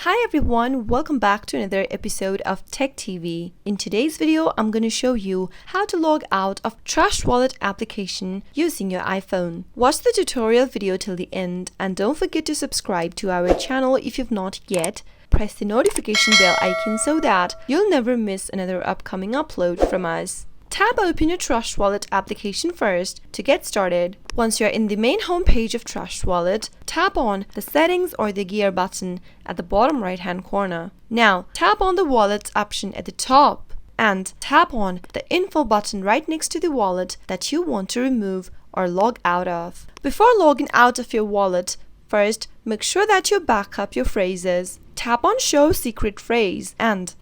Hi everyone, welcome back to another episode of Tech TV. In today's video, I'm going to show you how to log out of Trust Wallet application using your iPhone. Watch the tutorial video till the end and don't forget to subscribe to our channel if you've not yet. Press the notification bell icon so that you'll never miss another upcoming upload from us. Tap open your Trust Wallet application first to get started. Once you're in the main home page of Trust Wallet, tap on the settings or the gear button at the bottom right hand corner. Now tap on the wallets option at the top and tap on the info button right next to the wallet that you want to remove or log out of. Before logging out of your wallet, first make sure that you back up your phrases. Tap on Show Secret Phrase and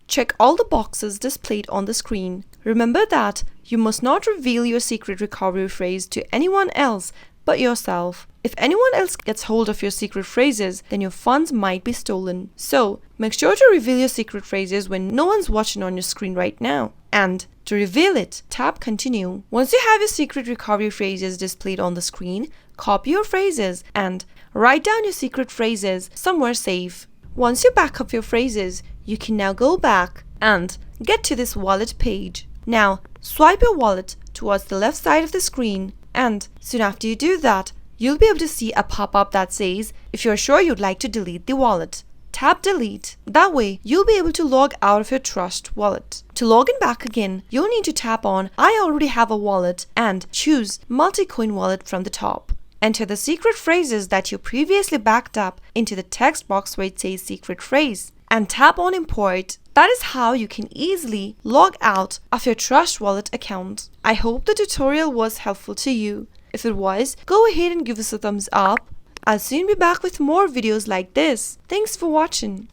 check all the boxes displayed on the screen. Remember that you must not reveal your secret recovery phrase to anyone else but yourself. If anyone else gets hold of your secret phrases, then your funds might be stolen. So make sure to reveal your secret phrases when no one's watching on your screen right now. And to reveal it, tap Continue. Once you have your secret recovery phrases displayed on the screen, copy your phrases and write down your secret phrases somewhere safe. Once you back up your phrases, you can now go back and get to this wallet page. Now, swipe your wallet towards the left side of the screen, and soon after you do that, you'll be able to see a pop-up that says, if you're sure you'd like to delete the wallet, tap Delete. That way, you'll be able to log out of your Trust Wallet. To log in back again, you'll need to tap on I already have a wallet and choose Multi-Coin Wallet from the top. Enter the secret phrases that you previously backed up into the text box where it says secret phrase and tap on Import. That is how you can easily log out of your Trust Wallet account. I hope the tutorial was helpful to you. If it was, go ahead and give us a thumbs up. I'll soon be back with more videos like this. Thanks for watching.